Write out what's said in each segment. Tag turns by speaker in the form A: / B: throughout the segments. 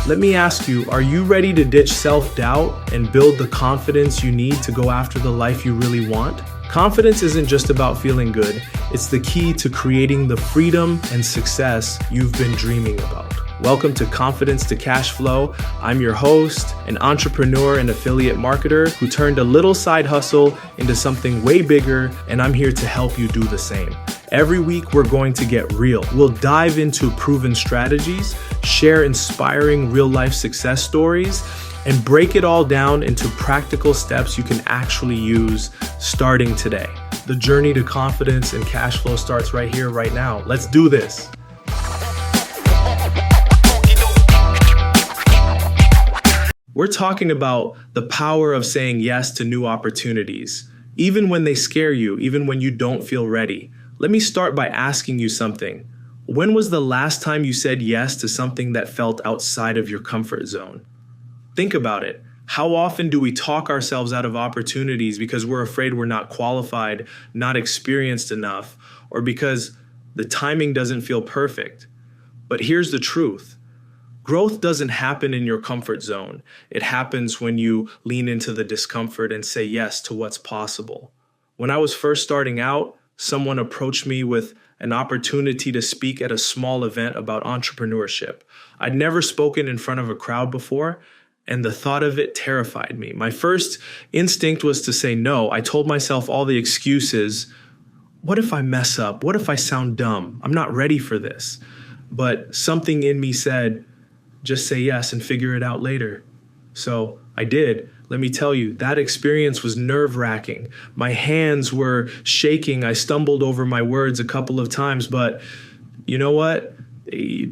A: Let me ask you, are you ready to ditch self-doubt and build the confidence you need to go after the life you really want? Confidence isn't just about feeling good, it's the key to creating the freedom and success you've been dreaming about. Welcome to Confidence to Cashflow. I'm your host, an entrepreneur and affiliate marketer who turned a little side hustle into something way bigger, and I'm here to help you do the same. Every week, we're going to get real. We'll dive into proven strategies, share inspiring real-life success stories, and break it all down into practical steps you can actually use starting today. The journey to confidence and cash flow starts right here, right now. Let's do this. We're talking about the power of saying yes to new opportunities, even when they scare you, even when you don't feel ready. Let me start by asking you something. When was the last time you said yes to something that felt outside of your comfort zone? Think about it. How often do we talk ourselves out of opportunities because we're afraid we're not qualified, not experienced enough, or because the timing doesn't feel perfect? But here's the truth. Growth doesn't happen in your comfort zone. It happens when you lean into the discomfort and say yes to what's possible. When I was first starting out, someone approached me with an opportunity to speak at a small event about entrepreneurship. I'd never spoken in front of a crowd before, and the thought of it terrified me. My first instinct was to say no. I told myself all the excuses. What if I mess up? What if I sound dumb? I'm not ready for this. But something in me said, just say yes and figure it out later. So I did. Let me tell you, that experience was nerve-wracking. My hands were shaking. I stumbled over my words a couple of times, but you know what?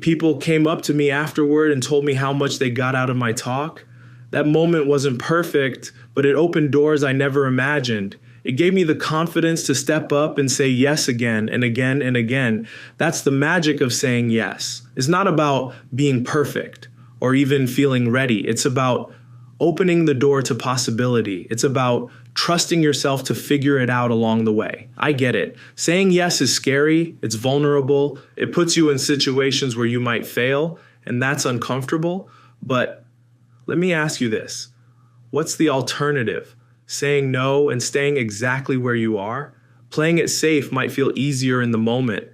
A: People came up to me afterward and told me how much they got out of my talk. That moment wasn't perfect, but it opened doors I never imagined. It gave me the confidence to step up and say yes again and again and again. That's the magic of saying yes. It's not about being perfect or even feeling ready. It's about opening the door to possibility. It's about trusting yourself to figure it out along the way. I get it. Saying yes is scary. It's vulnerable. It puts you in situations where you might fail, and that's uncomfortable. But let me ask you this. What's the alternative? Saying no and staying exactly where you are? Playing it safe might feel easier in the moment,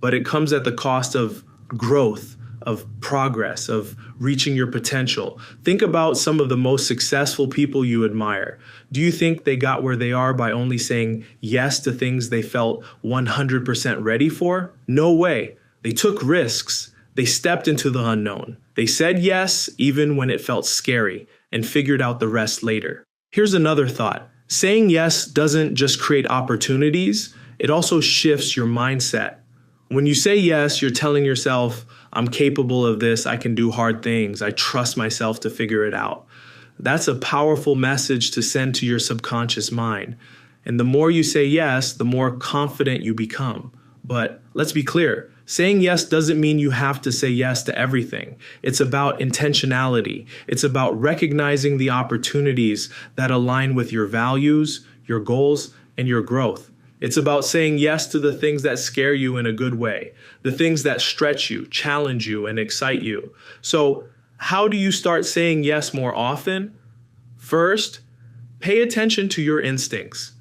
A: but it comes at the cost of growth, of progress, of reaching your potential. Think about some of the most successful people you admire. Do you think they got where they are by only saying yes to things they felt 100% ready for? No way. They took risks. They stepped into the unknown. They said yes even when it felt scary and figured out the rest later. Here's another thought. Saying yes doesn't just create opportunities, it also shifts your mindset. When you say yes, you're telling yourself, I'm capable of this, I can do hard things, I trust myself to figure it out. That's a powerful message to send to your subconscious mind. And the more you say yes, the more confident you become. But let's be clear, saying yes doesn't mean you have to say yes to everything. It's about intentionality. It's about recognizing the opportunities that align with your values, your goals, and your growth. It's about saying yes to the things that scare you in a good way, the things that stretch you, challenge you, and excite you. So, how do you start saying yes more often? First, pay attention to your instincts.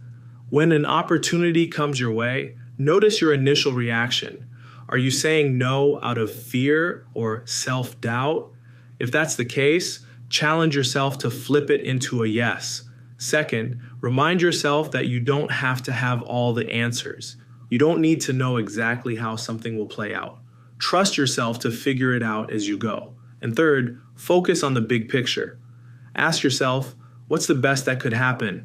A: When an opportunity comes your way, notice your initial reaction. Are you saying no out of fear or self-doubt? If that's the case, challenge yourself to flip it into a yes. Second, remind yourself that you don't have to have all the answers. You don't need to know exactly how something will play out. Trust yourself to figure it out as you go. And third, focus on the big picture. Ask yourself, what's the best that could happen?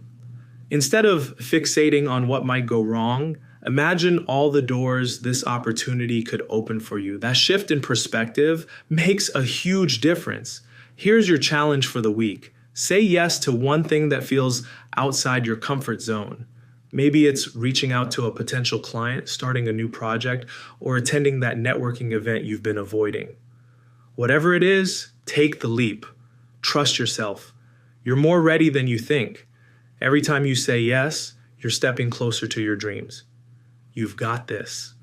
A: Instead of fixating on what might go wrong, imagine all the doors this opportunity could open for you. That shift in perspective makes a huge difference. Here's your challenge for the week. Say yes to one thing that feels outside your comfort zone. Maybe it's reaching out to a potential client, starting a new project, or attending that networking event you've been avoiding. Whatever it is, take the leap. Trust yourself. You're more ready than you think. Every time you say yes, you're stepping closer to your dreams. You've got this.